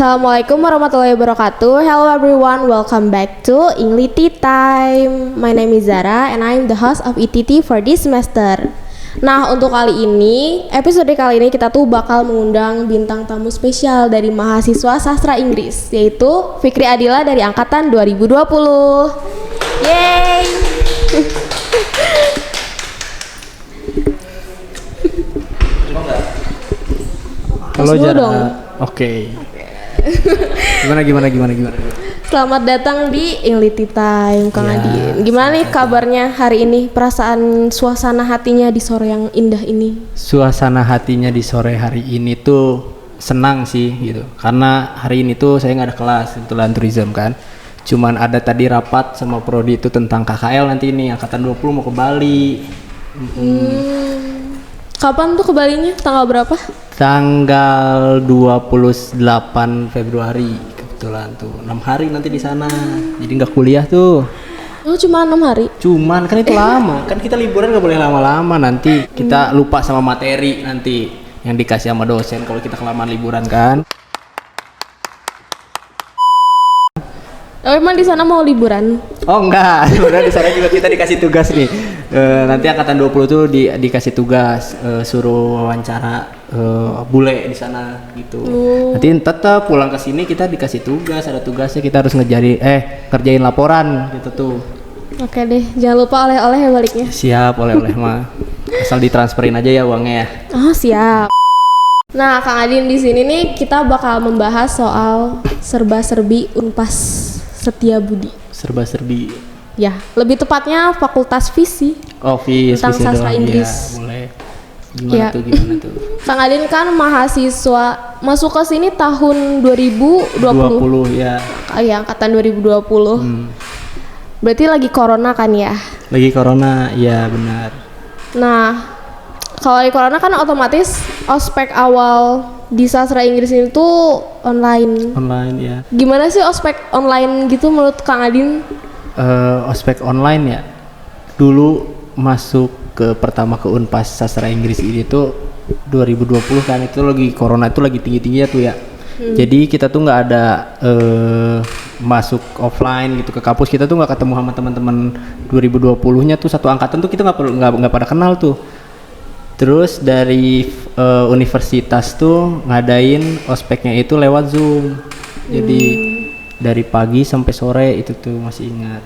Assalamualaikum warahmatullahi wabarakatuh. Hello everyone, welcome back to English Tea Time. My name is Zara and I'm the host of ETT for this semester. Nah, untuk kali ini, episode kali ini kita tuh bakal mengundang bintang tamu spesial dari mahasiswa sastra Inggris, yaitu Fikri Adila dari angkatan 2020. Yeay! Halo Zara. Oke. Gimana? Selamat datang di English Tea Time, Kang Adin. Gimana nih kabarnya hari ini? Perasaan suasana hatinya di sore yang indah ini? Suasana hatinya di sore hari ini tuh senang sih gitu. Karena hari ini tuh saya nggak ada kelas, kebetulan tourism kan. Cuman ada tadi rapat sama prodi itu tentang KKL nanti ini angkatan 20 mau ke Bali. Kapan tuh ke Balinya? Tanggal berapa? Tanggal 28 Februari kebetulan tuh 6 hari nanti di sana. Jadi nggak kuliah tuh. Oh, cuma 6 hari? Cuman kan itu lama. Kan kita liburan nggak boleh lama-lama, nanti kita lupa sama materi nanti yang dikasih sama dosen kalau kita kelamaan liburan kan. Oh, emang di sana mau liburan? Oh enggak, sebenarnya di sana juga kita dikasih tugas nih. Nanti angkatan 20 tuh dikasih tugas suruh wawancara bule di sana gitu. Nanti tetap pulang ke sini kita dikasih tugas, ada tugasnya kita harus kerjain laporan gitu tuh. Oke deh, jangan lupa oleh-oleh ya baliknya. Siap, oleh-oleh mah. Asal ditransferin aja ya uangnya ya. Oh, siap. Nah, Kang Adin, di sini nih kita bakal membahas soal serba-serbi Unpas Setiabudi. Serba-serbi. Ya, lebih tepatnya Fakultas Visi. Oh, Visi tentang sastra Inggris. Ya, boleh. Gimana tuh? Kang Adin kan mahasiswa masuk ke sini tahun 2020. 20 ya. Iya, angkatan 2020. Berarti lagi corona kan ya? Lagi corona, iya benar. Nah, kalau lagi corona kan otomatis ospek awal di sastra Inggris ini tuh online. Online ya. Gimana sih ospek online gitu menurut Kang Adin? Ospek online ya. Dulu masuk pertama ke Unpas Sastra Inggris ini tuh 2020 kan, itu lagi corona itu lagi tinggi-tingginya tuh ya. Jadi kita tuh nggak ada masuk offline gitu ke kampus, kita tuh nggak ketemu sama teman-teman 2020-nya tuh satu angkatan tuh kita nggak pada kenal tuh. Terus dari universitas tuh ngadain ospeknya itu lewat Zoom. Jadi dari pagi sampai sore itu tuh masih ingat.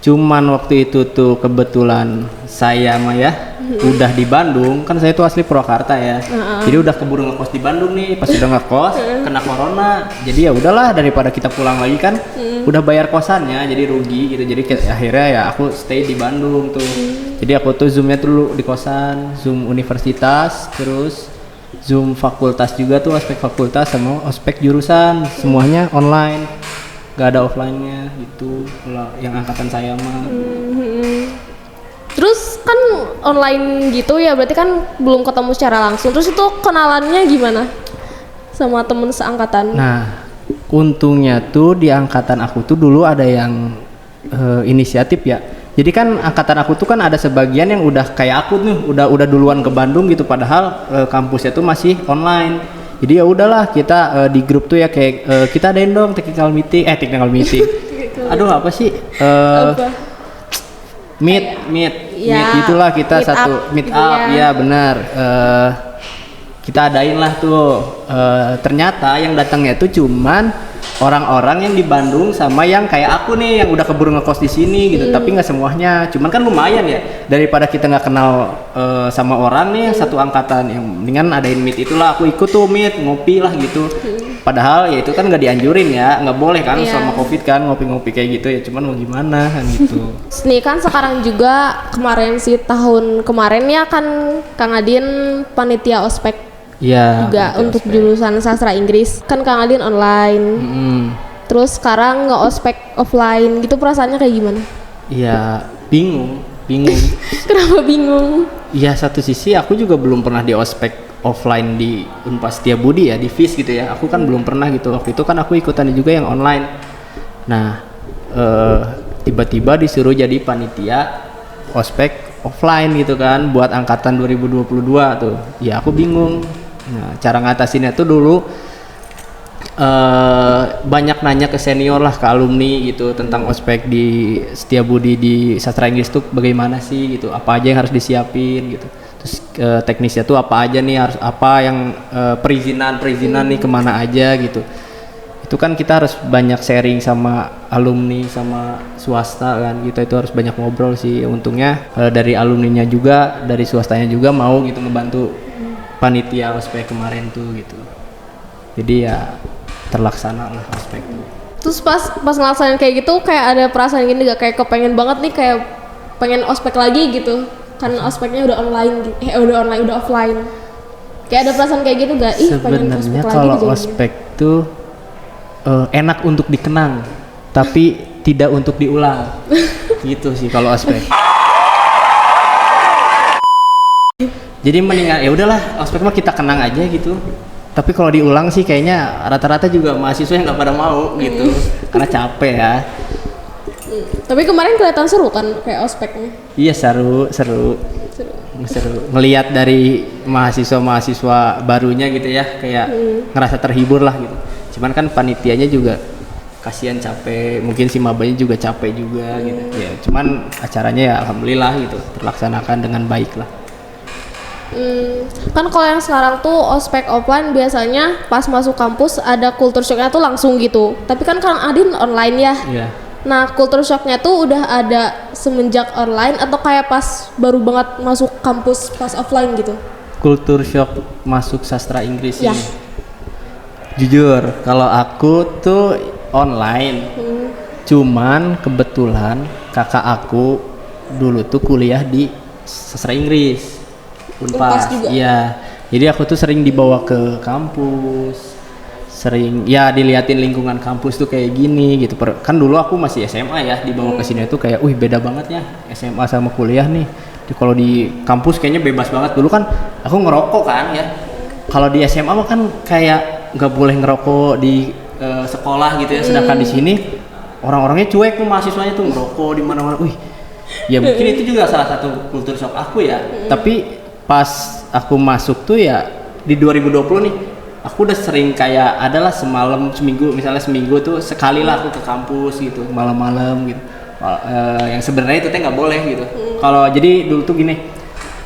Cuman waktu itu tuh kebetulan saya mah ya udah di Bandung, kan saya tuh asli Purwakarta ya. Jadi udah keburu ngekos di Bandung nih, pas udah ngekos kena corona. Jadi ya udahlah daripada kita pulang lagi kan udah bayar kosannya jadi rugi gitu. Jadi akhirnya ya aku stay di Bandung tuh. Jadi aku tuh Zoom-nya dulu di kosan, Zoom universitas, terus Zoom fakultas juga tuh, ospek fakultas sama ospek jurusan, semuanya online. Gak ada offline-nya gitu kalau yang angkatan saya mah. Terus kan online gitu ya, berarti kan belum ketemu secara langsung. Terus itu kenalannya gimana sama temen seangkatan? Nah, untungnya tuh di angkatan aku tuh dulu ada yang inisiatif ya. Jadi kan angkatan aku tuh kan ada sebagian yang udah kayak aku nih, udah duluan ke Bandung gitu, padahal kampusnya tuh masih online. Jadi ya udahlah kita di grup tuh ya kayak kita adain dong technical meeting. Aduh apa sih? Meet itulah kita meet satu up, meet up ya benar. Kita adain lah tuh. Ternyata yang datangnya tuh cuman orang-orang yang di Bandung sama yang kayak aku nih yang udah keburu ngekos di sini gitu. Tapi nggak semuanya. Cuman kan lumayan ya, daripada kita nggak kenal sama orang nih satu angkatan, yang mendingan adain meet itulah. Aku ikut tuh meet, ngopi lah gitu. Padahal ya itu kan nggak dianjurin ya, nggak boleh kan selama COVID kan ngopi-ngopi kayak gitu ya. Cuman mau gimana kan gitu. Nih kan sekarang juga kemarin sih tahun kemarin ya kan Kang Adin panitia ospek. Iya. Juga untuk jurusan sastra Inggris kan Kang Adin online. Terus sekarang nge-ospek offline gitu, perasaannya kayak gimana? Iya, bingung. Kenapa bingung? Iya, satu sisi aku juga belum pernah di ospek offline di Unpas Setiabudi ya, di FIS gitu ya. Aku kan belum pernah gitu. Waktu itu kan aku ikutan juga yang online. Nah, tiba-tiba disuruh jadi panitia ospek offline gitu kan buat angkatan 2022 tuh. Ya aku bingung. Nah, cara ngatasinnya tuh dulu banyak nanya ke senior lah, ke alumni gitu tentang ospek di Setiabudi di sastra Inggris tuh bagaimana sih gitu, apa aja yang harus disiapin gitu, terus teknisnya tuh apa aja nih, harus apa yang perizinan nih kemana aja gitu. Itu kan kita harus banyak sharing sama alumni sama swasta kan gitu, itu harus banyak ngobrol sih. Untungnya dari alumninya juga, dari swastanya juga mau gitu ngebantu panitia ospek kemarin tuh gitu, jadi ya terlaksana lah ospek tuh. Terus pas ngelaksanain kayak gitu kayak ada perasaan gini gak, kayak kepengen banget nih kayak pengen ospek lagi gitu kan, ospeknya udah online udah offline, kayak ada perasaan kayak gitu gak? Sebenarnya kalau ospek tuh enak untuk dikenang tapi tidak untuk diulang gitu sih kalau ospek. Jadi mendingan ya udahlah ospek mah kita kenang aja gitu. Tapi kalau diulang sih kayaknya rata-rata juga mahasiswa yang nggak pada mau gitu, karena capek ya. Tapi kemarin kelihatan seru kan kayak ospeknya. Iya seru. Ngelihat dari mahasiswa barunya gitu ya, kayak ngerasa terhibur lah gitu. Cuman kan panitianya juga kasihan capek, mungkin si mabanya juga capek juga gitu. Ya cuman acaranya ya alhamdulillah gitu terlaksanakan dengan baik lah. Kan kalau yang sekarang tuh ospek offline biasanya pas masuk kampus ada culture shocknya tuh langsung gitu. Tapi kan Kang Adin online ya. Iya. Nah culture shocknya tuh udah ada semenjak online atau kayak pas baru banget masuk kampus pas offline gitu? Culture shock masuk sastra Inggris Ya. ini. Jujur, kalau aku tuh online. Cuman kebetulan kakak aku dulu tuh kuliah di sastra Inggris. Unpas juga. Iya. Jadi aku tuh sering dibawa ke kampus. Sering ya diliatin lingkungan kampus tuh kayak gini gitu. Kan dulu aku masih SMA ya, dibawa ke sini tuh kayak beda banget ya SMA sama kuliah nih. Kalau di kampus kayaknya bebas banget. Dulu kan aku ngerokok kan ya. Kalau di SMA mah kan kayak nggak boleh ngerokok di sekolah gitu ya. Sedangkan di sini orang-orangnya cuek tuh, mahasiswanya tuh ngerokok di mana-mana. Ya mungkin itu juga salah satu kultur shock aku ya. Tapi pas aku masuk tuh ya di 2020 nih, aku udah sering kayak adalah misalnya seminggu tuh sekali lah aku ke kampus gitu malam-malam gitu. Yang sebenarnya itu teh nggak boleh gitu. Kalau jadi dulu tuh gini,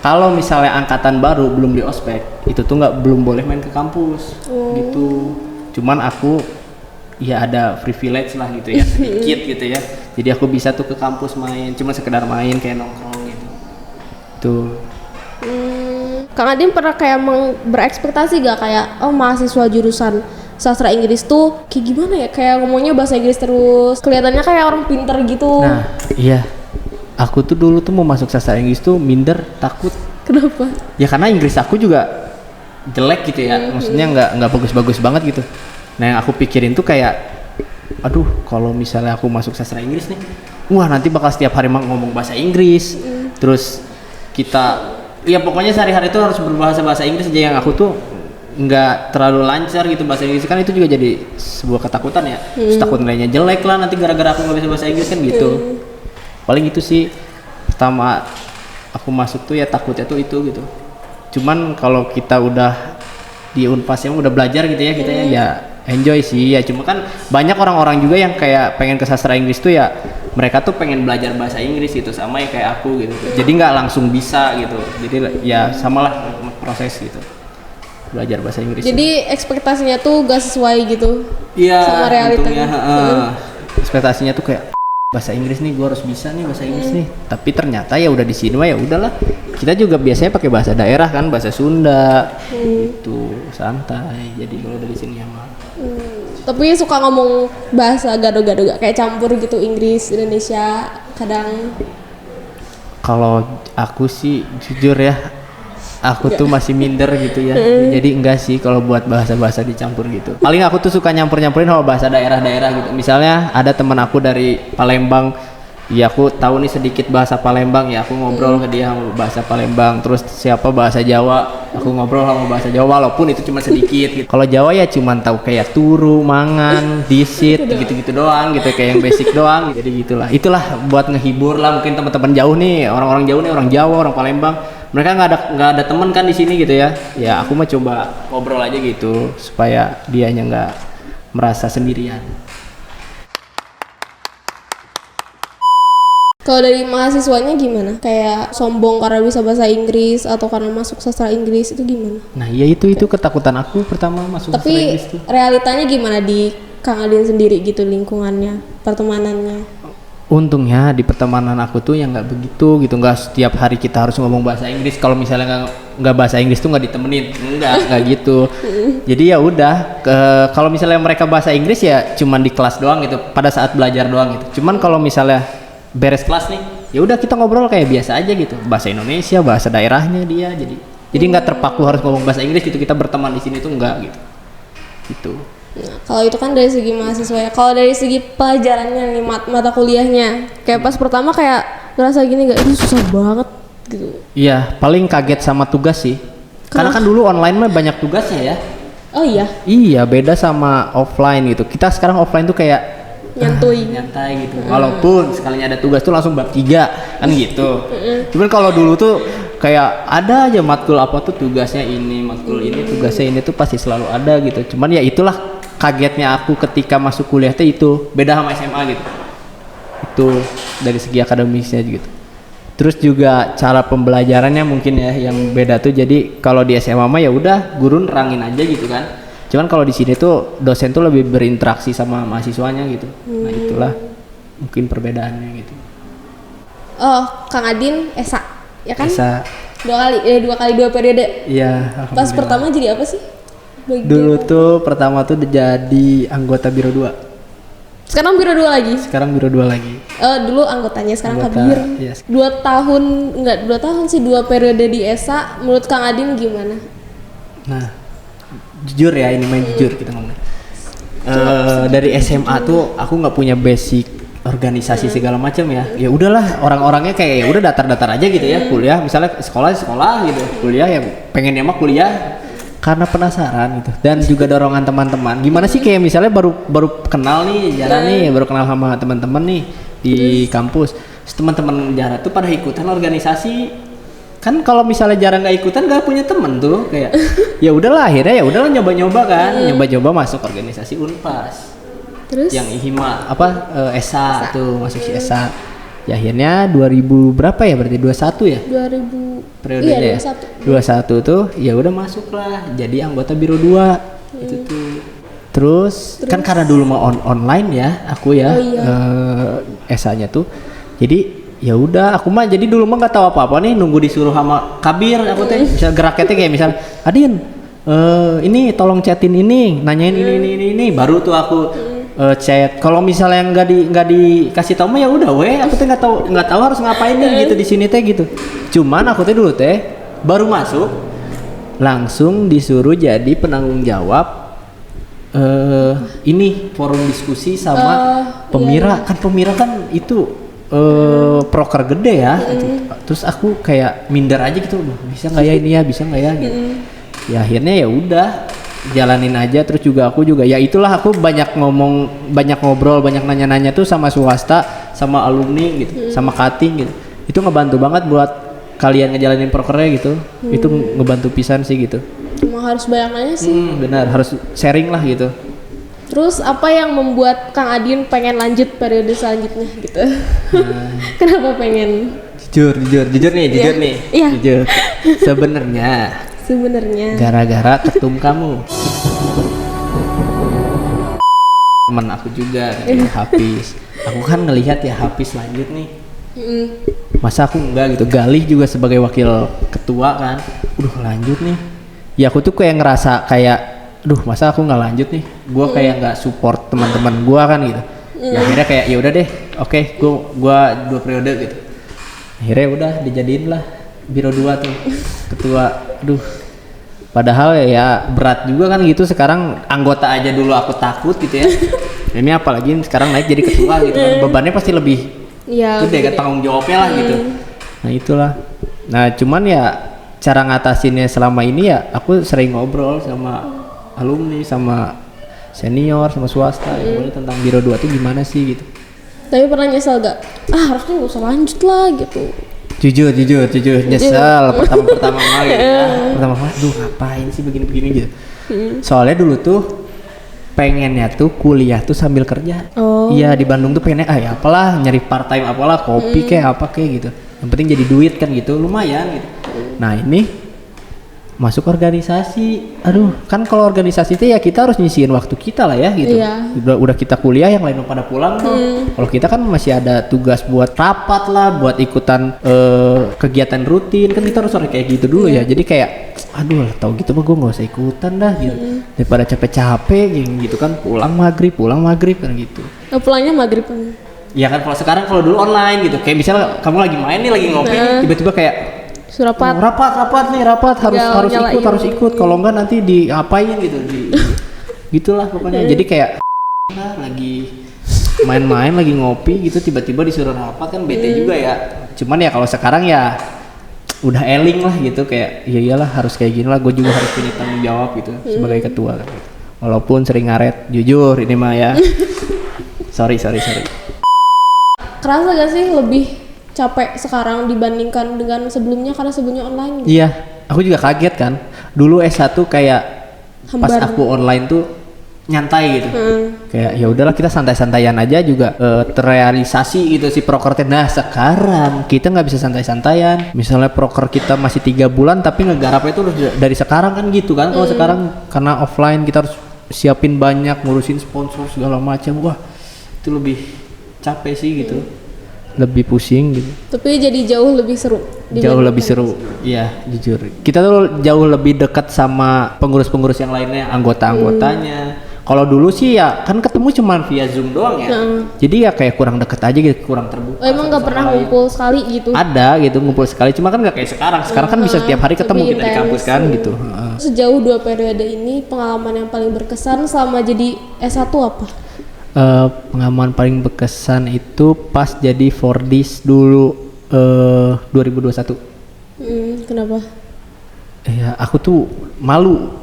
kalau misalnya angkatan baru belum di ospek itu tuh belum boleh main ke kampus gitu. Cuman aku ya ada privilege lah gitu ya, sedikit gitu ya. Jadi aku bisa tuh ke kampus main, cuma sekedar main kayak nongkrong gitu. Tuh. Kang Adin pernah kayak berekspektasi gak kayak mahasiswa jurusan sastra Inggris tuh kayak gimana ya, kayak ngomongnya bahasa Inggris terus, kelihatannya kayak orang pinter gitu. Nah iya, aku tuh dulu tuh mau masuk sastra Inggris tuh minder, takut. Kenapa? Ya karena Inggris aku juga jelek gitu ya, maksudnya nggak bagus-bagus banget gitu. Nah yang aku pikirin tuh kayak, aduh kalau misalnya aku masuk sastra Inggris nih, wah nanti bakal setiap hari ngomong bahasa Inggris, terus kita ya pokoknya sehari-hari itu harus berbahasa Inggris aja, yang aku tuh nggak terlalu lancar gitu bahasa Inggris, kan itu juga jadi sebuah ketakutan ya. Terus takut nilainya jelek lah nanti gara-gara aku nggak bisa bahasa Inggris kan gitu. Paling itu sih pertama aku masuk tuh ya, takutnya tuh itu gitu. Cuman kalau kita udah di Unpas yang udah belajar gitu ya kita ya enjoy sih ya. Cuma kan banyak orang-orang juga yang kayak pengen ke sastra Inggris tuh ya, mereka tuh pengen belajar bahasa Inggris gitu sama ya kayak aku gitu. Jadi nggak langsung bisa gitu. Jadi ya samalah proses gitu belajar bahasa Inggris. Jadi ekspektasinya tuh gak sesuai gitu. Iya. Sama realitanya. Ekspektasinya tuh kayak bahasa Inggris nih, gue harus bisa nih bahasa Inggris nih. Tapi ternyata ya udah di sini mah ya udahlah. Kita juga biasanya pakai bahasa daerah kan, bahasa Sunda. Gitu, santai. Jadi kalau dari sini ya mah. Tapi suka ngomong bahasa gado-gado gak? Kayak campur gitu, Inggris, Indonesia, kadang. Kalau aku sih jujur ya, aku tuh masih minder gitu ya. Jadi enggak sih kalau buat bahasa-bahasa dicampur gitu. Paling aku tuh suka nyampurin sama bahasa daerah-daerah gitu. Misalnya ada teman aku dari Palembang, ya aku tahu nih sedikit bahasa Palembang, ya aku ngobrol ke dia sama bahasa Palembang. Terus siapa bahasa Jawa, aku ngobrol sama bahasa Jawa walaupun itu cuma sedikit gitu. Kalau Jawa ya cuma tahu kayak turu, mangan, disit, gitu-gitu doang gitu, kayak yang basic doang. Jadi gitulah. Itulah buat ngehibur lah mungkin teman-teman jauh nih, orang-orang jauh nih, orang Jawa, orang Palembang. Mereka nggak ada teman kan di sini gitu ya. Ya aku mah coba ngobrol aja gitu supaya dianya merasa sendirian. Kalau dari mahasiswanya gimana? Kayak sombong karena bisa bahasa Inggris atau karena masuk sastra Inggris itu gimana? Nah ya itu ketakutan aku pertama masuk sastra Tapi Inggris tuh. realitanya gimana di Kang Adin sendiri gitu, lingkungannya, pertemanannya? Untungnya di pertemanan aku tuh yang nggak begitu gitu, nggak setiap hari kita harus ngomong bahasa Inggris. Kalau misalnya nggak bahasa Inggris tuh nggak ditemenin, nggak gitu. Jadi ya udah, kalau misalnya mereka bahasa Inggris ya cuman di kelas doang gitu, pada saat belajar doang gitu. Cuman kalau misalnya beres kelas nih, ya udah kita ngobrol kayak biasa aja gitu, bahasa Indonesia, bahasa daerahnya dia. Jadi nggak terpaku harus ngomong bahasa Inggris gitu. Kita berteman di sini tuh nggak gitu. Gitu. Nah, kalau itu kan dari segi mahasiswa ya. Kalau dari segi pelajarannya nih, mata kuliahnya, kayak pas pertama kayak ngerasa gini gak, itu susah banget gitu. Iya, paling kaget sama tugas sih. Karena kan dulu online mah banyak tugasnya ya. Oh iya, Iya, beda sama offline gitu. Kita sekarang offline tuh kayak nyantai gitu. Walaupun sekalinya ada tugas tuh langsung bab 3 kan gitu. Cuman kalau dulu tuh kayak ada aja matkul apa tuh tugasnya ini, matkul ini tugasnya ini tuh pasti selalu ada gitu. Cuman ya itulah kagetnya aku ketika masuk kuliah tuh itu beda sama SMA gitu. Itu dari segi akademisnya gitu. Terus juga cara pembelajarannya mungkin ya yang beda tuh. Jadi kalau di SMA mah ya udah guru nerangin aja gitu kan. Cuman kalau di sini tuh dosen tuh lebih berinteraksi sama mahasiswanya gitu. Nah itulah mungkin perbedaannya gitu. Oh, Kang Adin ESA, ya kan? ESA. Dua kali 2 periode. Iya. Pas pertama jadi apa sih? Dulu tuh pertama tuh jadi anggota Biro 2. Sekarang Biro 2 lagi? Sekarang Biro 2 lagi. Dulu anggotanya, sekarang Anggota, Kabir. yes. 2 tahun, enggak 2 tahun sih, 2 periode di ESA. Menurut Kang Adin gimana? Nah, jujur ya, ini main jujur kita ngomong. Dari SMA tuh aku nggak punya basic organisasi segala macam ya. Ya udahlah, orang-orangnya kayak ya udah datar-datar aja gitu ya, kuliah misalnya sekolah gitu, kuliah yang pengennya mah kuliah karena penasaran gitu, dan juga dorongan teman-teman. Gimana sih kayak misalnya baru kenal nih Jara nih, baru kenal sama teman-teman nih di kampus. Terus teman-teman Jara tuh pada ikutan organisasi. Kan kalau misalnya Jara nggak ikutan nggak punya temen tuh kayak ya udahlah, akhirnya ya udahlah nyoba-nyoba kan, nyoba-nyoba masuk organisasi Unpas. Terus? Yang IHIMA ESA tuh, masuk si ESA. Ya akhirnya 2000 berapa ya, berarti 21 ya? 2000 periodenya iya, ya? 21 tuh ya udah masuk lah jadi anggota Biro 2 itu tuh. Terus kan karena dulu mau online ya aku ya, ESA-nya tuh. Jadi ya udah aku mah jadi dulu mah nggak tahu apa-apa nih, nunggu disuruh sama Kabir aku teh. Misal geraknya teh kayak misal Adin ini tolong chatin ini, nanyain ini baru tuh aku chat. Kalau misalnya nggak dikasih tahu mah ya udah aku teh nggak tahu harus ngapain nih gitu di sini teh gitu. Cuman aku teh dulu teh baru masuk langsung disuruh jadi penanggung jawab ini forum diskusi sama Pemira. Kan Pemira kan itu proker gede ya. Terus aku kayak minder aja gitu, bisa nggak ya ini ya, bisa nggak ya gitu. Ya akhirnya ya udah jalanin aja. Terus juga aku juga ya itulah, aku banyak ngomong, banyak ngobrol, banyak nanya-nanya tuh sama swasta, sama alumni gitu, sama cutting gitu. Itu ngebantu banget buat kalian ngejalanin prokernya gitu. Itu ngebantu pisan sih gitu. Emang harus banyak nanya sih. Benar, harus sharing lah gitu. Terus apa yang membuat Kang Adin pengen lanjut periode selanjutnya gitu? Kenapa pengen? Jujur nih. Iya. Jujur. Sebenarnya gara-gara ketum kamu. Temen aku juga Hafiz. Aku kan ngelihat ya Hafiz lanjut nih. Masa aku enggak gitu. Galih juga sebagai wakil ketua kan. Lanjut nih. Ya aku tuh kayak ngerasa kayak masa aku nggak lanjut nih. Gua kayak nggak support teman-teman gua kan gitu. Ya akhirnya kayak ya udah deh. Oke, gua 2 periode gitu. Akhirnya udah dijadiin lah Biro 2 tuh ketua. Padahal ya berat juga kan gitu, sekarang anggota aja dulu aku takut gitu ya. Ini apalagi sekarang naik jadi ketua gitu kan, bebannya pasti lebih gede kan, tanggung jawabnya lah gitu. Nah itulah. Nah cuman ya cara ngatasinnya selama ini ya aku sering ngobrol sama alumni, sama senior, sama swasta tentang Biro 2 tuh gimana sih gitu. Tapi pernah nyesel gak? Harusnya gak usah lanjut lah gitu. Jujur nyesel pertama mah gitu ya. Pertama ngapain sih begini gitu. Soalnya dulu tuh pengennya tuh kuliah tuh sambil kerja. Oh. Iya di Bandung tuh pengennya ya apalah nyari part time apalah kopi kayak apa kayak gitu. Yang penting jadi duit kan gitu lumayan gitu. Nah ini masuk organisasi, aduh kan kalau organisasi itu ya kita harus nyisihin waktu kita lah ya gitu. Iya. Udah kita kuliah yang lain pada pulang tuh. Kalau kita kan masih ada tugas buat rapat lah, buat ikutan kegiatan rutin kan kita harus kayak gitu dulu ya. Jadi kayak aduh tahu gitu mah gue nggak usah ikutan dah gitu. Daripada capek-capek gitu kan pulang maghrib kan gitu. Pulangnya maghrib kan. Ya kan kalau dulu online gitu. Kayak misalnya kamu lagi main nih lagi ngopi tiba-tiba kayak Surapat. Rapat harus ikut kalau enggak nanti diapain gitu gitulah pokoknya. Jadi kayak lagi main-main lagi ngopi gitu tiba-tiba disuruh rapat kan bete juga ya. Cuman ya kalau sekarang ya udah eling lah gitu kayak ya iyalah harus kayak gini lah, gue juga harus punya tanggung jawab gitu sebagai ketua kan. Walaupun sering ngaret jujur ini mah ya. sorry. Kerasa gak sih lebih capek sekarang dibandingkan dengan sebelumnya karena sebelumnya online gitu? Iya, aku juga kaget kan. Dulu S1 kayak pas aku online tuh nyantai gitu. Kayak ya udahlah kita santai-santaian aja juga terrealisasi gitu si proker. Nah, sekarang kita nggak bisa santai-santaian. Misalnya proker kita masih 3 bulan tapi ngegarapnya itu dari sekarang kan gitu kan. Kalau sekarang karena offline kita harus siapin banyak, ngurusin sponsor segala macam. Wah, itu lebih capek sih gitu. Lebih pusing gitu. Tapi jadi jauh lebih seru. Jauh lebih seru, iya jujur. Kita tuh jauh lebih dekat sama pengurus-pengurus yang lainnya, anggota-anggotanya. Kalau dulu sih ya kan ketemu cuma via Zoom doang ya. Jadi ya kayak kurang deket aja gitu, kurang terbuka. Emang nggak pernah ngumpul sekali gitu? Ada gitu ngumpul sekali, cuma kan nggak kayak sekarang. Sekarang kan bisa setiap hari ketemu kita di kampus kan gitu. Sejauh 2 periode ini pengalaman yang paling berkesan selama jadi S1 apa? Pengalaman paling berkesan itu pas jadi Fordis dulu 2021. Kenapa? Ya aku tuh malu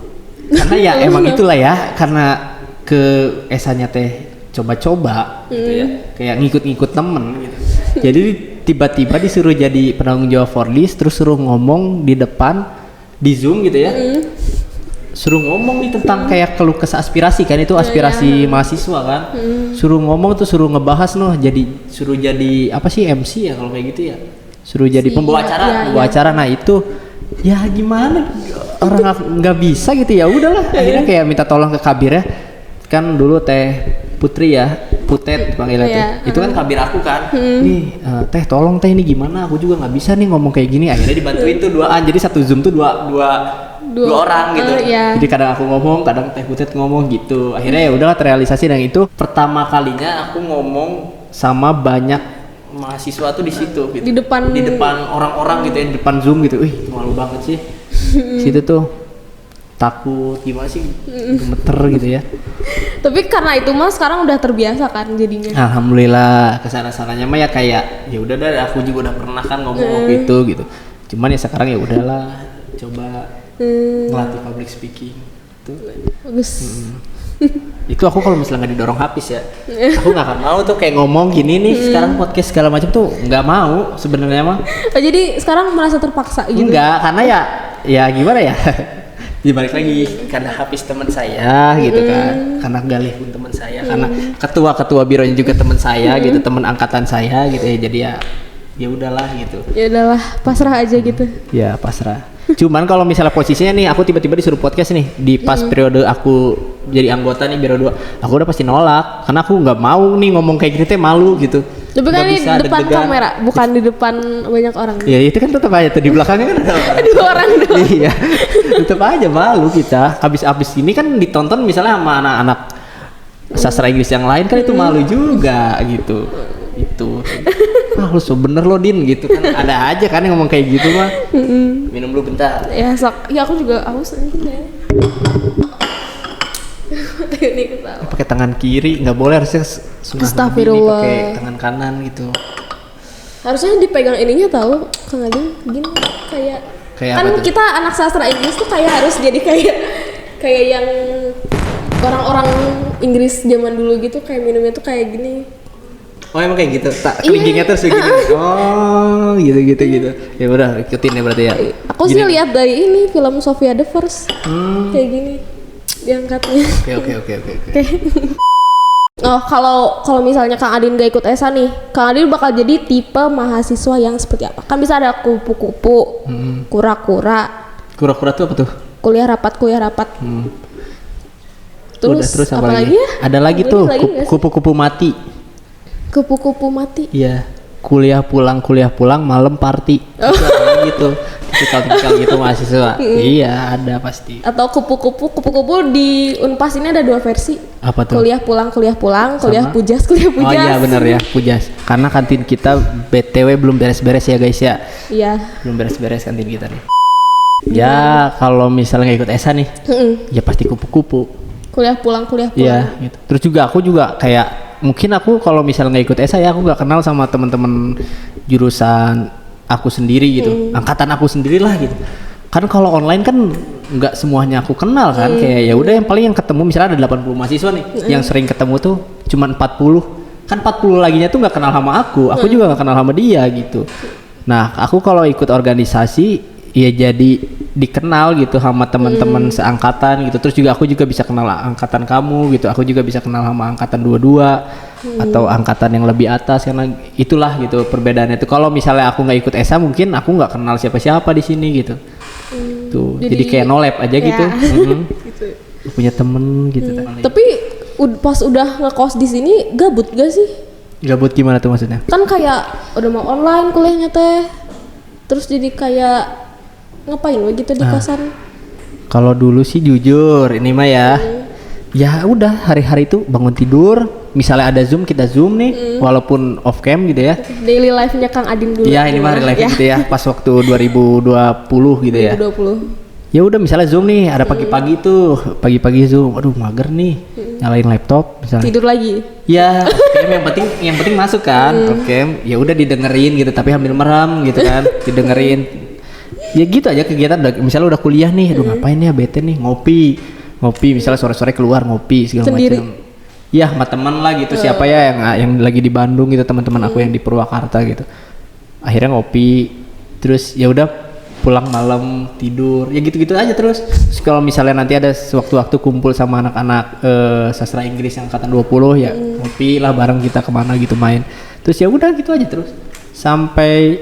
karena ya emang itulah ya karena ke esanya teh coba-coba gitu ya kayak ngikut-ngikut temen gitu. Jadi tiba-tiba disuruh jadi penanggung jawab Fordis terus suruh ngomong di depan di Zoom gitu ya. Suruh ngomong nih tentang kayak keluh kesah aspirasi kan itu aspirasi mahasiswa kan. Suruh ngomong tuh suruh ngebahas suruh jadi apa sih MC ya kalau kayak gitu ya. Suruh jadi pembawa acara. Nah itu ya gimana orang nggak bisa gitu ya udahlah akhirnya kayak minta tolong ke kabir ya. Kan dulu Teh Putri ya, Putet panggilnya teh. Itu kan kabir aku kan. Nih teh tolong teh ini gimana? Aku juga nggak bisa nih ngomong kayak gini. Akhirnya dibantuin tuh 2an. Jadi satu Zoom tuh dua orang gitu. Jadi kadang aku ngomong, kadang Teh Putet ngomong gitu. Akhirnya ya udahlah terrealisasi dan itu pertama kalinya aku ngomong sama banyak mahasiswa tuh di situ gitu. Di depan orang-orang gitu ya, di depan Zoom gitu. Wih, malu banget sih. Situ tuh takut gimana sih gemeter gitu ya. Tapi karena itu mah sekarang udah terbiasa kan jadinya. Alhamdulillah kesana-sananya mah ya kayak ya udah dah aku juga udah pernah kan ngomong itu gitu. Cuman ya sekarang ya udahlah coba ngelatih public speaking tuh. Bagus. Itu aku kalau misalnya nggak didorong habis ya aku nggak akan mau tuh kayak ngomong gini nih sekarang podcast segala macam tuh nggak mau sebenarnya mah. Jadi sekarang merasa terpaksa gitu? Enggak, karena ya gimana ya dibalik lagi karena habis teman saya gitu kan, karena Galih pun teman saya, karena ketua bironya juga teman saya gitu, teman angkatan saya gitu ya, jadi ya udahlah gitu. Ya udahlah, pasrah aja gitu. Ya pasrah. Cuman kalau misalnya posisinya nih aku tiba-tiba disuruh podcast nih di pas periode aku jadi anggota nih biro 2, aku udah pasti nolak karena aku nggak mau nih ngomong kayak gitu teh malu gitu. Tapi kan di depan kamera, bukan di depan banyak orang. Ya itu kan tetap aja tuh di belakangnya kan ada 2 orang doang. Iya, tetap aja malu kita. Abis ini kan ditonton misalnya sama anak-anak sastra Inggris yang lain kan itu malu juga gitu. Itu lu bener lo Din gitu kan, ada aja kan yang ngomong kayak gitu mah. Minum dulu bentar ya sok. Ya aku juga haus ya. Pakai tangan kiri nggak boleh, harusnya astagfirullah pakai tangan kanan gitu. Harusnya dipegang ininya tahu Kang Ading gini kayak kan kita anak sastra Inggris tuh kayak harus jadi kayak yang orang-orang Inggris zaman dulu gitu, kayak minumnya tuh kayak gini. Oh emang kayak gitu, tak kelingkingnya terus begini. Oh gitu. Ya udah ikutin ya berarti ya. Aku sih lihat dari ini film Sofia the First kayak gini. diangkatnya. Oke. Oh, kalau misalnya Kang Adin gak ikut ESA nih, Kang Adin bakal jadi tipe mahasiswa yang seperti apa? Kan bisa ada kupu-kupu, kura-kura. Kura-kura tuh apa tuh? Kuliah rapat. Terus apa lagi? Ya? Ada lagi tuh kupu-kupu mati. Kupu-kupu mati. Iya. Kuliah pulang malam party. Gitu. Tipikal gitu mahasiswa. Iya, ada pasti. Atau kupu-kupu di Unpas ini ada 2 versi. Apa tuh? Kuliah pulang, kuliah pujas. Oh iya benar ya, pujas. Karena kantin kita BTW belum beres-beres ya guys ya. Iya. Belum beres-beres kantin kita nih. Ya kalau misalnya nggak ikut ESA nih, ya pasti kupu-kupu. Kuliah pulang. Iya. Gitu. Terus aku juga kayak mungkin aku kalau misalnya nggak ikut ESA ya aku nggak kenal sama teman-teman jurusan aku sendiri gitu, angkatan aku sendiri lah gitu. Kan kalau online kan nggak semuanya aku kenal kan, kayak ya udah yang paling yang ketemu misalnya ada 80 mahasiswa nih, yang sering ketemu tuh cuma 40, kan 40 laginya tuh nggak kenal sama aku juga nggak kenal sama dia gitu. Nah aku kalau ikut organisasi ya jadi dikenal gitu sama teman-teman seangkatan gitu. Terus juga aku juga bisa kenal angkatan kamu gitu, aku juga bisa kenal sama angkatan 22 atau angkatan yang lebih atas, karena itulah gitu perbedaannya itu. Kalau misalnya aku nggak ikut ESA mungkin aku nggak kenal siapa-siapa di sini gitu. Tuh jadi kayak no lab aja gitu. Gitu. Punya temen gitu. Tapi pas udah ngekos di sini gabut gak sih? Gabut gimana tuh maksudnya? Kan kayak udah mau online kuliahnya teh, terus jadi kayak ngapain we gitu di kosan? Kalau dulu sih jujur ini mah ya udah hari-hari itu bangun tidur, misalnya ada Zoom kita Zoom nih, walaupun off cam gitu ya. Daily life-nya Kang Adin dulu. Iya ini mah real life gitu ya, pas waktu 2020 gitu ya. 2020. Ya udah misalnya Zoom nih, ada pagi-pagi tuh, pagi-pagi Zoom, aduh mager nih, nyalain laptop misalnya. Tidur lagi. Ya, yang penting masuk kan, oke, ya udah didengerin gitu, tapi sambil merem gitu kan, didengerin. Ya gitu aja kegiatan, misalnya udah kuliah nih, aduh ngapain ya bete nih, ngopi misalnya sore-sore keluar ngopi segala macam. Ya sama teman lah gitu, siapa ya yang lagi di Bandung gitu, teman-teman aku yang di Purwakarta gitu. Akhirnya ngopi, terus ya udah pulang malam tidur, ya gitu-gitu aja terus. Kalau misalnya nanti ada sewaktu-waktu kumpul sama anak-anak sastra Inggris yang angkatan 20 ya ngopi lah bareng kita kemana gitu main. Terus ya udah gitu aja terus sampai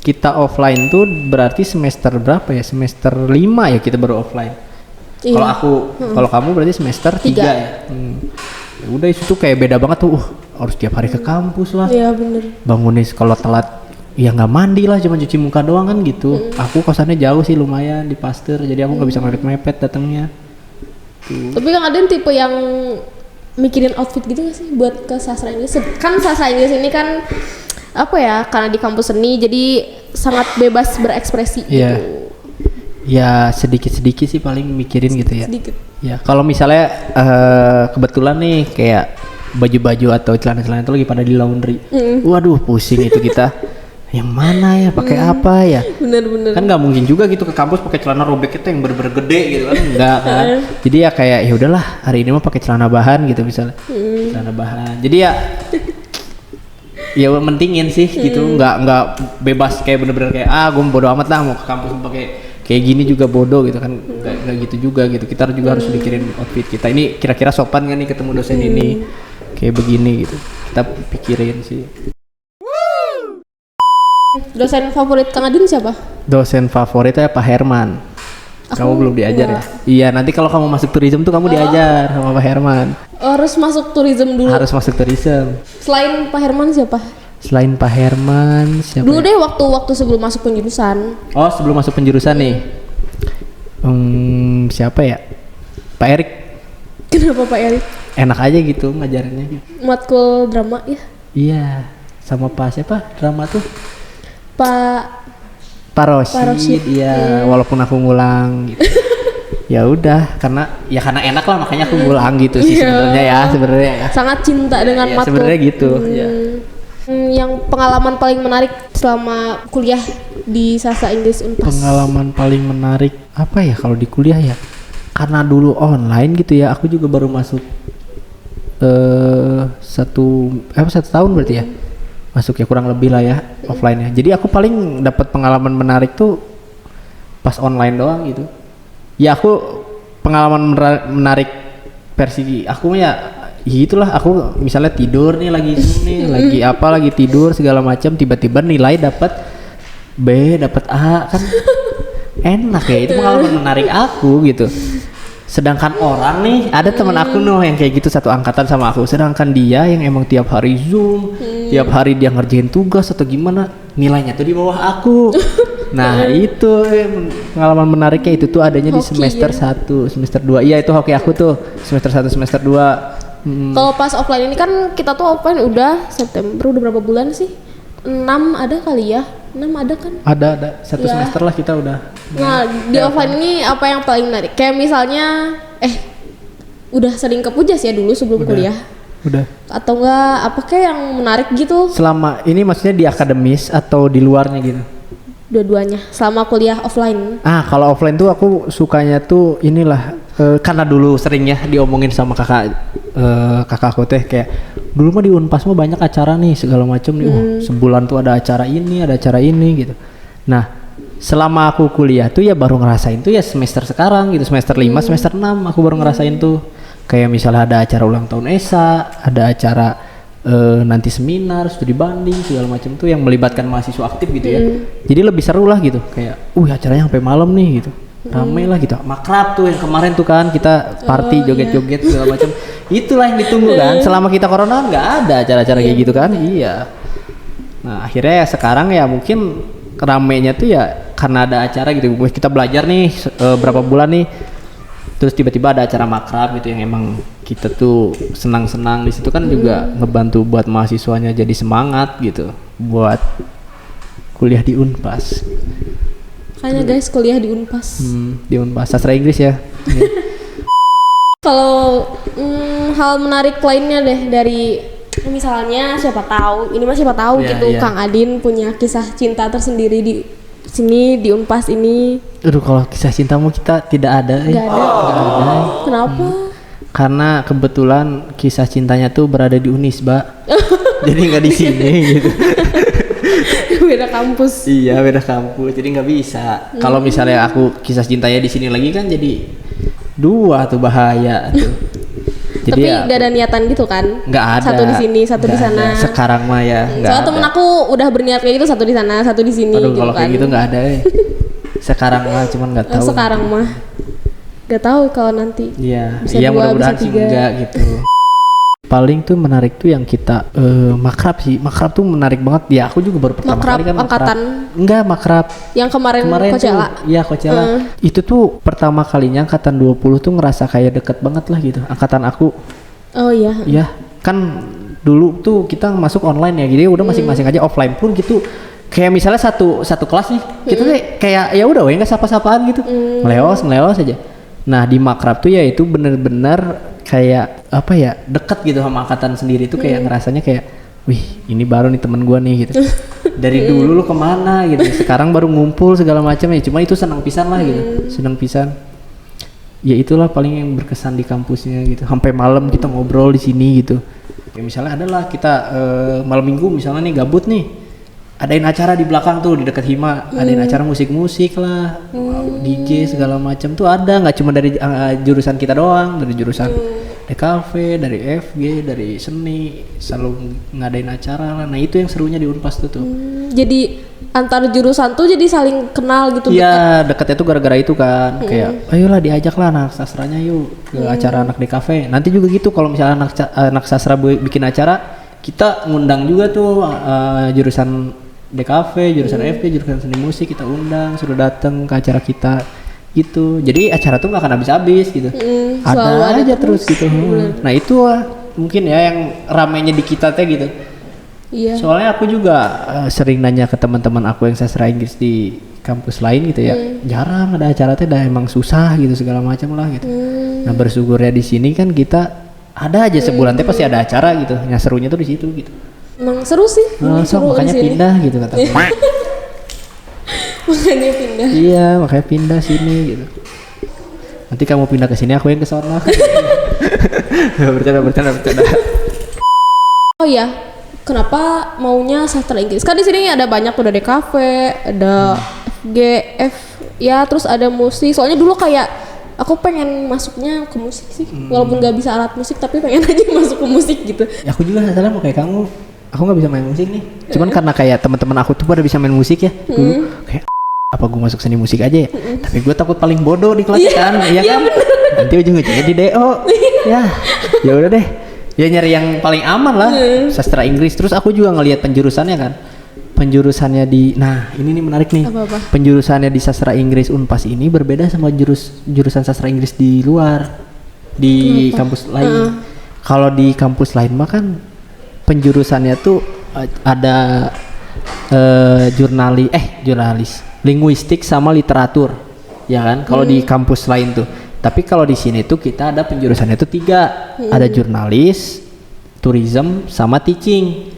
kita offline tuh berarti semester berapa ya? Semester 5 ya kita baru offline. Iya. Kalau kamu berarti semester 3 ya. Ya udah itu tuh kayak beda banget tuh. Harus tiap hari ke kampus lah. Iya bener. Bangunin kalau telat ya nggak mandi lah, cuma cuci muka doang kan gitu. Aku kosannya jauh sih lumayan di Pasteur, jadi aku nggak bisa mepet-mepet datangnya. Tapi Kang Adin tipe yang mikirin outfit gitu nggak sih buat ke sastra Inggris? Kan sastra Inggris ini kan apa ya, karena di kampus seni jadi sangat bebas berekspresi gitu. Ya sedikit-sedikit sih paling mikirin gitu ya. Sedikit. Ya kalau misalnya kebetulan nih kayak baju-baju atau celana-celana itu lagi pada di laundry. Waduh pusing itu kita. Yang mana ya, pakai apa ya? Bener. Kan nggak mungkin juga gitu ke kampus pakai celana robek itu yang bener-bener gede gitu kan, enggak kan. Jadi ya kayak ya udahlah hari ini mah pakai celana bahan gitu misalnya. Celana bahan. Jadi ya mentingin sih gitu, nggak bebas kayak bener-bener kayak gue bodo amat lah mau ke kampus pakai kayak gini juga bodoh gitu kan, nggak gitu juga gitu. Kita juga harus mikirin outfit kita ini kira-kira sopan nggak nih ketemu dosen ini kayak begini gitu, kita pikirin sih. Dosen favorit Kang Adin siapa? Dosen favoritnya Pak Herman. Kamu belum diajar ya? Iya, nanti kalau kamu masuk tourism tuh kamu diajar sama Pak Herman. Harus masuk tourism dulu. Harus masuk tourism. Selain Pak Herman siapa? Selain Pak Herman siapa? Dulu deh waktu sebelum masuk penjurusan. Oh, sebelum masuk penjurusan nih. Siapa ya? Pak Erik. Kenapa Pak Erik? Enak aja gitu ngajarinnya gitu. Matkul drama ya? Iya, sama Pak siapa? Drama tuh? Pak Rosid, iya, walaupun aku ngulang gitu. Ya udah, karena enak lah makanya aku ngulang gitu sih sebenarnya ya. Sangat cinta dengan matkul. Sebenarnya gitu. Yang pengalaman paling menarik selama kuliah di Sastra Inggris Unpas. Pengalaman paling menarik apa ya kalau di kuliah ya? Karena dulu online gitu ya, aku juga baru masuk satu tahun berarti ya. Masuk ya kurang lebih lah ya offline-nya. Jadi aku paling dapat pengalaman menarik tuh pas online doang gitu. Ya aku pengalaman menarik versi aku ya itulah, aku misalnya tidur nih lagi nih lagi apa lagi tidur segala macam, tiba-tiba nilai dapat B dapat A kan enak ya, itu pengalaman menarik aku gitu. Sedangkan orang nih, ada teman aku yang kayak gitu satu angkatan sama aku, sedangkan dia yang emang tiap hari Zoom, tiap hari dia ngerjain tugas atau gimana, nilainya tuh di bawah aku. Nah itu pengalaman menariknya itu tuh adanya di semester 1, semester 2. Iya itu hoki aku tuh semester 1, semester 2. Kalau pas offline ini kan kita tuh offline udah September, udah berapa bulan sih? 6 ada kali ya? 6 ada kan? Ada satu semester lah kita udah. Nah di offline ini apa yang paling menarik? Kayak misalnya udah sering ke Pujas ya dulu sebelum kuliah? Udah. Atau enggak apa kayak yang menarik gitu? Selama ini maksudnya di akademis atau di luarnya gitu? Dua-duanya selama kuliah offline. Kalau offline tuh aku sukanya tuh inilah karena dulu sering ya diomongin sama kakak aku teh, kayak dulu mah di Unpas mah banyak acara nih segala macam nih, sebulan tuh ada acara ini gitu. Nah selama aku kuliah tuh ya baru ngerasain tuh ya semester sekarang gitu, semester 5 semester 6 aku baru ngerasain tuh, kayak misalnya ada acara ulang tahun ESA, ada acara nanti seminar, studi banding segala macam tuh yang melibatkan mahasiswa aktif gitu ya. Jadi lebih seru lah gitu, kayak acaranya sampai malam nih gitu, ramai lah gitu. Makrab tuh yang kemarin tuh kan kita party joget-joget segala macam, itulah yang ditunggu kan. Selama kita corona nggak ada acara-acara kayak gitu kan. Iya. Nah akhirnya ya sekarang ya mungkin ramainya tuh ya karena ada acara gitu. Kita belajar nih berapa bulan nih, terus tiba-tiba ada acara makrab gitu yang emang kita tuh senang-senang di situ kan, juga ngebantu buat mahasiswanya jadi semangat gitu buat kuliah di Unpas. Kayaknya guys kuliah di Unpas. Di Unpas sastra Inggris ya. Kalau hal menarik lainnya deh dari misalnya siapa tahu gitu Kang Adin punya kisah cinta tersendiri di sini di Unpas ini. Aduh kalau kisah cintamu kita tidak ada. Nggak ada. Kenapa? Karena kebetulan kisah cintanya tuh berada di Unisba. Jadi nggak di sini gitu. Beda kampus. Iya beda kampus, jadi nggak bisa. Kalau misalnya aku kisah cintanya di sini lagi kan jadi dua tuh, bahaya tuh. Jadi tapi nggak ada niatan gitu kan? Nggak ada. Satu di sini, satu di sana. Sekarang mah ya. Soalnya temen aku udah berniat kayak gitu, satu di sana, satu di sini. Aduh, gitu kalau kan. kayak gitu nggak ada. Sekarang mah cuman nggak tahu. Sekarang mah nggak tahu kalau nanti. Iya. Bisa Iya dua, mudah-mudahan sih bisa 3. enggak gitu. Paling tuh menarik tuh yang kita makrab sih. Makrab tuh menarik banget. Ya aku juga baru pertama Makrab kali kan angkatan. Enggak, makrab. Yang kemarin Coachella. Iya Coachella. Itu tuh pertama kalinya angkatan 20 tuh ngerasa kayak deket banget lah gitu. Angkatan aku. Oh iya. Iya, kan dulu tuh kita masuk online ya. Jadi udah masing-masing aja, offline pun gitu. Kayak misalnya satu kelas nih. Kita tuh kayak ya udah enggak sapa-sapaan gitu. Ngelewas aja. Nah, di makrab tuh ya itu bener-bener kayak apa ya, deket gitu sama angkatan sendiri tuh, kayak ngerasanya kayak wih ini baru nih temen gua nih gitu. Dari dulu lu kemana gitu, sekarang baru ngumpul segala macam ya, cuma itu senang pisan lah gitu, senang pisan. Ya itulah paling yang berkesan di kampusnya gitu, sampai malam kita ngobrol di sini gitu. Ya misalnya adalah kita malam minggu misalnya nih gabut nih, adain acara di belakang tuh di dekat Hima, adain acara musik-musik lah, DJ segala macam tuh ada, nggak cuma dari jurusan kita doang, dari jurusan DKV, dari FG, dari seni, selalu ngadain acara lah. Nah itu yang serunya di Unpas tuh. Jadi antar jurusan tuh jadi saling kenal gitu. Iya, deketnya tuh gara-gara itu kan, kayak ayolah diajak lah anak sastranya yuk ke acara anak DKV. Nanti juga gitu kalau misalnya anak sastra bikin acara, kita ngundang juga tuh jurusan DKV, jurusan FG, jurusan seni musik, kita undang, suruh datang ke acara kita gitu. Jadi acara tuh nggak akan habis-habis gitu, ada aja terus gitu. Nah itu mungkin ya yang ramainya di kita teh gitu. Iya. Soalnya aku juga sering nanya ke teman-teman aku yang sastra Inggris di kampus lain gitu ya, jarang ada acara teh, dah emang susah gitu segala macam lah gitu. Nah bersyukurnya di sini kan kita ada aja sebulan teh pasti ada acara gitu. Yang serunya tuh di situ gitu. Emang seru sih. So, makanya pindah gitu kata aku. Makanya pindah. Iya, makanya pindah sini gitu. Nanti kamu pindah ke sini, aku yang ke sana. bercanda. Oh ya, kenapa maunya sastra Inggris? Kan di sini ada banyak, udah DKV, ada FG, ya terus ada musik. Soalnya dulu kayak Aku pengen masuknya ke musik sih, walaupun nggak bisa alat musik tapi pengen aja masuk ke musik gitu. Ya, aku juga salah mau kayak kamu. Aku nggak bisa main musik nih. Cuman karena kayak teman-teman aku tuh pada bisa main musik ya. Dulu kayak apa gue masuk seni musik aja ya. Tapi gue takut paling bodoh di kelas kan, iya kan? Nanti ujung-ujungnya di DO. Ya udah deh. Ya nyari yang paling aman lah, sastra Inggris. Terus aku juga ngelihat penjurusannya kan. Penjurusannya nah ini nih menarik nih. Apa-apa? Penjurusannya di sastra Inggris Unpas ini berbeda sama jurusan sastra Inggris di luar, di kampus lain. Kalau di kampus lain mah kan penjurusannya tuh ada jurnalis, linguistik sama literatur, ya kan? Kalau di kampus lain tuh. Tapi kalau di sini tuh kita ada penjurusannya tuh 3, ada jurnalis, tourism, sama teaching.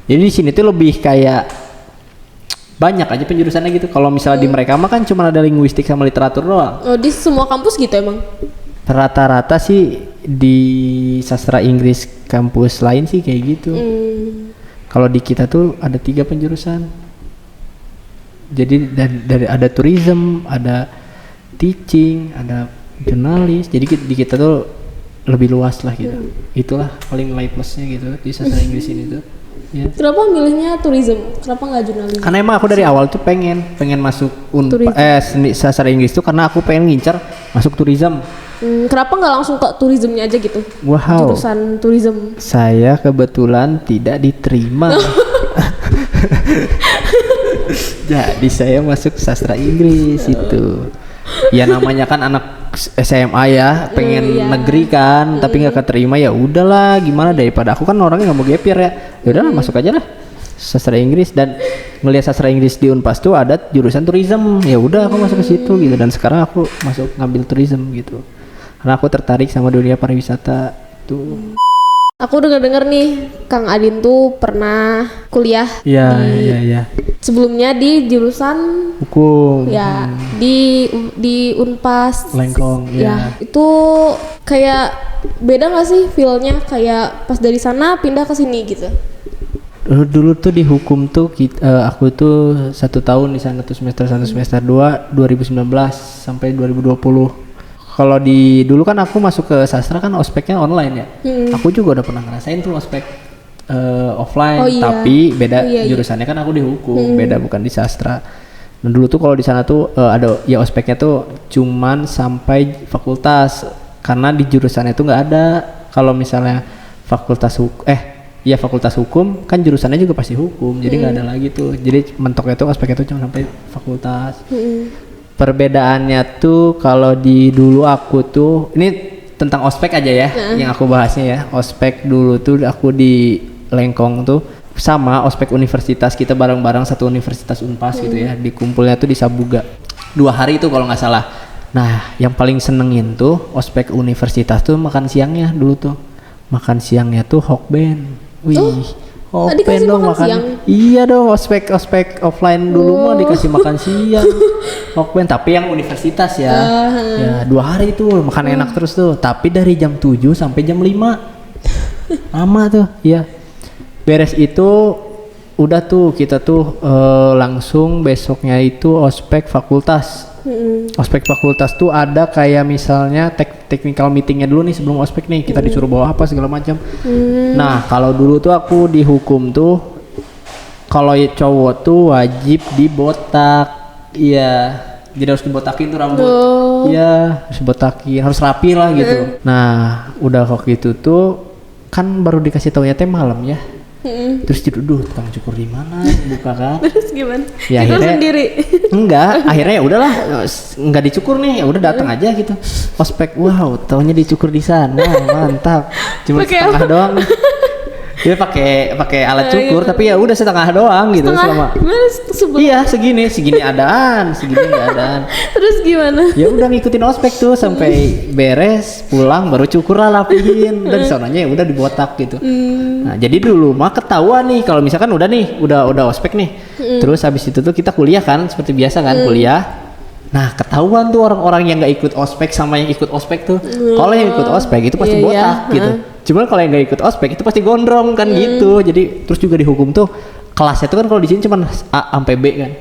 Jadi di sini tuh lebih kayak banyak aja penjurusannya gitu. Kalau misalnya di mereka mah kan cuma ada linguistik sama literatur doang. Oh, di semua kampus gitu emang? Rata-rata sih di sastra Inggris kampus lain sih kayak gitu. Kalau di kita tuh ada 3 penjurusan. Jadi dari ada tourism, ada teaching, ada jurnalis. Jadi di kita tuh lebih luas lah gitu. Itulah paling nilai plusnya gitu di sastra Inggris ini tuh. Ya. Kenapa milihnya tourism? Kenapa nggak jurnalisme? Karena emang aku dari awal tuh pengen masuk sastra Inggris tuh karena aku pengen ngincar masuk tourism. Kenapa nggak langsung ke tourismnya aja gitu? Wow. Jurusan tourism. Saya kebetulan tidak diterima. Jadi saya masuk sastra Inggris itu. Ya namanya kan anak SMA ya, pengen negeri kan, tapi nggak keterima ya udahlah, gimana daripada aku kan orangnya nggak mau gap year ya. Ya udahlah masuk aja lah sastra Inggris, dan ngelihat sastra Inggris di Unpas tuh ada jurusan tourism. Ya udah aku masuk ke situ gitu, dan sekarang aku masuk ngambil tourism gitu. Karena aku tertarik sama dunia pariwisata tuh. Aku dengar nih Kang Adin tuh pernah kuliah Iya. sebelumnya di jurusan Hukum. ya di Unpas Lengkong. ya. Itu kayak beda nggak sih feelnya kayak pas dari sana pindah ke sini gitu? Dulu tuh di hukum tuh aku tuh 1 tahun di sana tuh semester 1 semester 2 2019 sampai 2020. Kalau di dulu kan aku masuk ke sastra kan ospeknya online ya. Aku juga udah pernah ngerasain tuh ospek offline, tapi beda jurusannya kan aku di hukum, beda bukan di sastra. Dan dulu tuh kalau di sana tuh ada ya ospeknya tuh cuman sampai fakultas, karena di jurusannya tuh nggak ada. Kalau misalnya fakultas hukum kan jurusannya juga pasti hukum, jadi nggak ada lagi tuh. Jadi mentoknya tuh ospeknya tuh cuma sampai fakultas. Perbedaannya tuh kalau di dulu aku tuh ini tentang ospek aja ya, yang aku bahasnya ya. Ospek dulu tuh aku di Lengkong tuh sama ospek universitas, kita bareng-bareng satu universitas Unpas gitu ya. Dikumpulnya tuh di Sabuga 2 hari itu kalau nggak salah. Nah yang paling senengin tuh ospek universitas tuh makan siangnya dulu tuh. Makan siangnya tuh hokben. Wih. Open dong makan siang. Iya dong, ospek offline dulu mah dikasih makan siang. Hokben tapi yang universitas ya. Ya 2 hari tuh makan enak terus tuh. Tapi dari jam 7 sampai jam 5. Lama tuh, ya. Beres itu udah tuh kita tuh langsung besoknya itu ospek fakultas. Ospek fakultas tuh ada kayak misalnya technical meetingnya dulu nih sebelum ospek nih, kita disuruh bawa apa segala macam. Nah kalau dulu tuh aku di hukum tuh kalau cowok tuh wajib dibotak, iya, jadi harus dibotakin tuh rambut, iya harus dibotakin, harus rapi lah gitu. Nah udah kok gitu tuh kan baru dikasih taunya teh malam ya. Terus duh tukang cukur di mana buka kan? Terus gimana? Ya cukur akhirnya sendiri. Enggak, akhirnya ya udahlah enggak dicukur nih, ya udah datang aja gitu. Ospek, wow, taunya dicukur di sana, mantap. Cuma setengah doang. Dia pakai alat cukur, tapi ya udah setengah doang gitu selama. Iya, segini adaan, segini enggak adaan. Terus gimana? Ya udah ngikutin ospek tuh sampai beres, pulang baru cukur lah, rapihin, dan sonanya ya udah dibotak gitu. Nah, jadi dulu mah ketahuan nih kalau misalkan udah ospek nih. Terus habis itu tuh kita kuliah kan seperti biasa kan, kuliah. Nah, ketahuan tuh orang-orang yang nggak ikut ospek sama yang ikut ospek tuh. Kalau yang ikut ospek itu pasti botak gitu. Cuman kalau yang nggak ikut ospek itu pasti gondrong kan gitu. Jadi terus juga di hukum tuh kelasnya tuh kan kalau di sini cuma A sampai B kan.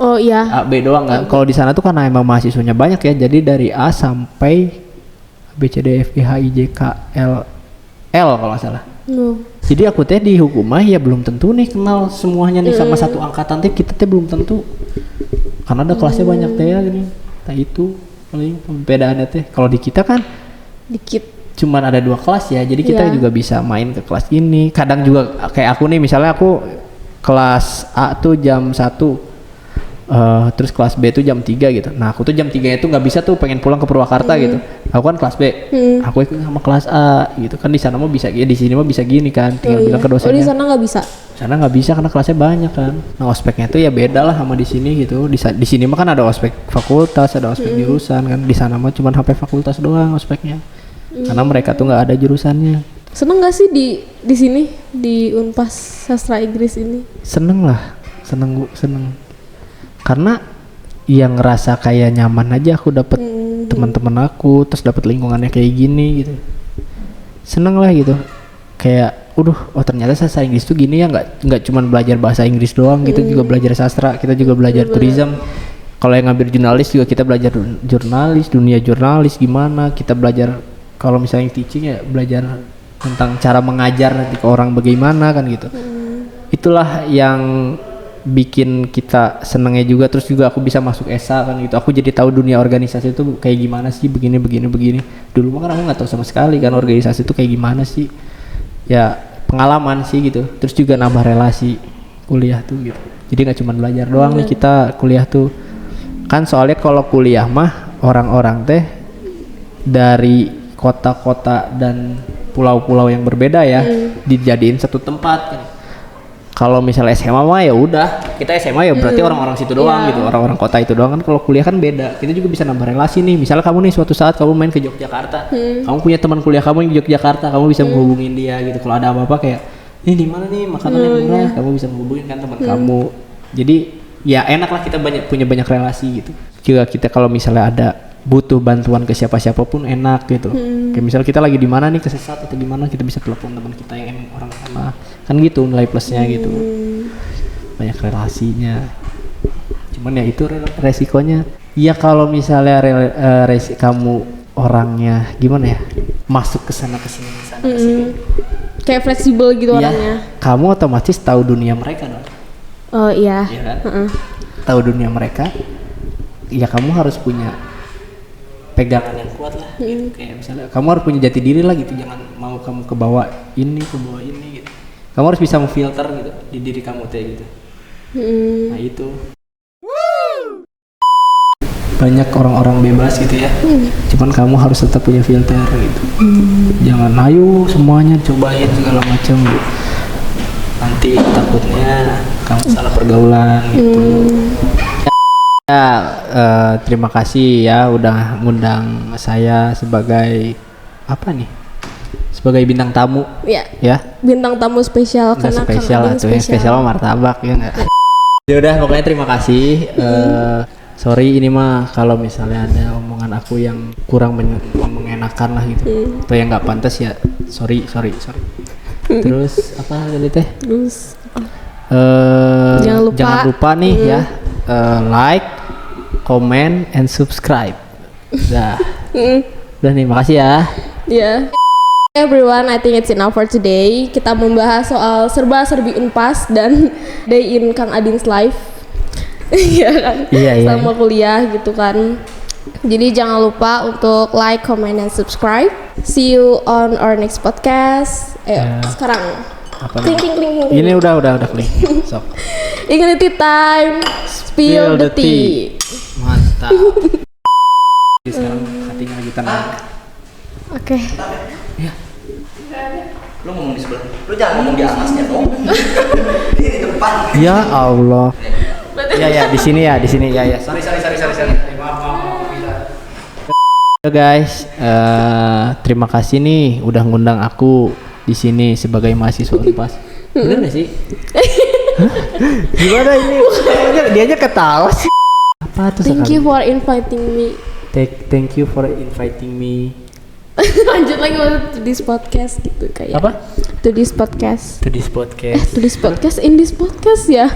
Oh iya. A B doang kan. Kalau di sana tuh karena emang mahasiswanya banyak ya, jadi dari A sampai B C D F G H I J K L kalau nggak salah. Jadi aku teh di hukumah ya belum tentu nih kenal semuanya nih sama satu angkatan teh, kita teh belum tentu. Karena ada kelasnya banyak teh ya gini. Nah itu paling perbedaannya teh. Kalau di kita kan Dikit. cuman ada 2 kelas ya, jadi kita juga bisa main ke kelas ini. Kadang juga kayak aku nih, misalnya aku kelas A tuh jam 1, terus kelas B tuh jam 3 gitu. Nah aku tuh jam 3 itu nggak bisa tuh, pengen pulang ke Purwakarta gitu. Aku kan kelas B, aku ikut sama kelas A gitu kan. Di sana mah bisa, ya di sini mah bisa gini kan, tinggal bilang ke dosennya. Oh di sana nggak bisa? Sana nggak bisa karena kelasnya banyak kan. Nah ospeknya tuh ya beda lah sama di sini gitu. Di sini mah kan ada ospek fakultas, ada ospek jurusan kan. Di sana mah cuma HP fakultas doang ospeknya. Karena mereka tuh nggak ada jurusannya. Seneng nggak sih di sini di Unpas Sastra Inggris ini? Seneng lah, seneng. Karena yang ngerasa kayak nyaman aja aku dapet teman-teman aku, terus dapet lingkungannya kayak gini gitu. Seneng lah gitu. Kayak oh ternyata sastra Inggris tuh gini ya, nggak cuman belajar bahasa Inggris doang, kita juga belajar sastra, kita juga belajar tourism. Kalau yang ngambil jurnalis juga kita belajar jurnalis, dunia jurnalis gimana, kita belajar kalau misalnya teaching ya belajar tentang cara mengajar nanti ke orang bagaimana kan gitu. Itulah yang bikin kita senengnya juga. Terus juga aku bisa masuk ESA kan gitu, aku jadi tahu dunia organisasi itu kayak gimana sih, begini. Dulu mah kan aku nggak tahu sama sekali kan organisasi itu kayak gimana sih. Ya pengalaman sih gitu, terus juga nambah relasi kuliah tuh gitu. Jadi nggak cuma belajar doang nih kita kuliah tuh kan. Soalnya kalau kuliah mah orang-orang teh dari kota-kota dan pulau-pulau yang berbeda ya, dijadiin satu tempat kan. Kalau misalnya SMA mah ya udah, kita SMA ya berarti orang-orang situ doang gitu, orang-orang kota itu doang kan. Kalau kuliah kan beda, kita juga bisa nambah relasi nih. Misalnya kamu nih suatu saat kamu main ke Yogyakarta, kamu punya teman kuliah kamu yang di Yogyakarta, kamu bisa menghubungin dia gitu. Kalau ada apa-apa kayak, ini di mana nih makanan yang murah, kamu bisa menghubungin kan teman kamu. Jadi ya enak lah, kita punya banyak relasi gitu. Juga kita kalau misalnya ada butuh bantuan ke siapa pun enak gitu. Kayak misalnya kita lagi di mana nih kesesat atau gimana, kita bisa telepon teman kita yang emang orang sana. Kan gitu nilai plusnya gitu. Banyak relasinya. Cuman ya itu resikonya. Ya kalau misalnya kamu orangnya gimana ya? Masuk ke sana ke sini Kayak fleksibel gitu orangnya. Kamu otomatis tahu dunia mereka dong. Oh iya. Iya kan? Tahu dunia mereka. Ya kamu harus punya pegangan yang kuat lah gitu. Kayak misalnya kamu harus punya jati diri lah gitu, jangan mau kamu ke bawah ini gitu. Kamu harus bisa memfilter gitu di diri kamu teh gitu. Nah itu banyak orang-orang bebas gitu ya, cuman kamu harus tetap punya filter gitu. Jangan ayo semuanya cobain segala macam gitu. Nanti takutnya kamu salah pergaulan gitu. Terima kasih ya udah ngundang saya sebagai apa nih? Sebagai bintang tamu. Iya. Ya. Bintang tamu spesial karena spesial lah tuh, yang spesial martabak ya enggak. Ya udah pokoknya terima kasih. Sorry ini mah kalau misalnya ada omongan aku yang kurang mengenakan lah gitu. Atau yang nggak pantas ya. Sorry. Terus apa tadi teh? Terus jangan lupa nih ya. Like, comment, and subscribe. Udah nih, makasih ya. Yeah. Everyone, I think it's enough for today. Kita membahas soal serba-serbi Unpas dan day in Kang Adin's life. Iya kan? Iya. Selama kuliah gitu kan. Jadi jangan lupa untuk like, comment, dan subscribe. See you on our next podcast. Sekarang. Kling. Ini udah kling. Sok. Infinity time, spill the tea. Mantap. Sekarang hatinya lagi tenang. Oke. Ya. Lu ngomong di sebelah. Lu jangan ngomong di atasnya dong. Di depan. Ya Allah. Ya di sini ya. Sorry. Maaf. Halo guys, terima kasih nih udah ngundang aku di sini sebagai mahasiswa Unpas. Bener gak sih? Gimana ini? Dia aja ketawa sih. Apa tuh? Thank you for inviting me. Thank you for inviting me. Lanjut lagi to this podcast gitu kayak. Apa? To this podcast. To this podcast. To this podcast in this podcast ya.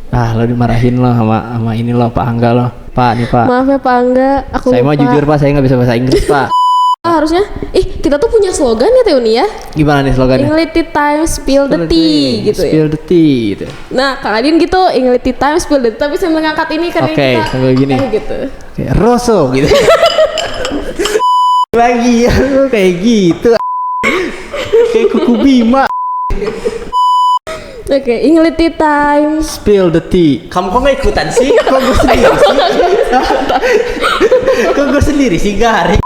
Ah, lo dimarahin lo sama ini lo Pak Angga lo. Pak nih Pak. Maaf ya Pak Angga, aku Saya lupa. mau jujur Pak, saya nggak bisa bahasa Inggris Pak. Harusnya, kita tuh punya slogan ya Teuni ya. Gimana nih slogannya? English tea time, spill the tea gitu ya. Spill the tea gitu. Nah, Kang Adin gitu, English tea time, spill the tea. Tapi sambil ngangkat ini karena Oke, kita sambil gini. kayak gitu. Kayak Rosso gitu. Lagi ya lu kayak gitu. Kayak kuku Bima. Oke, English tea time. Spill the tea. Kamu kok nggak ikutan sih? Kok gue sendiri sih? Kok gue sendiri sih garing?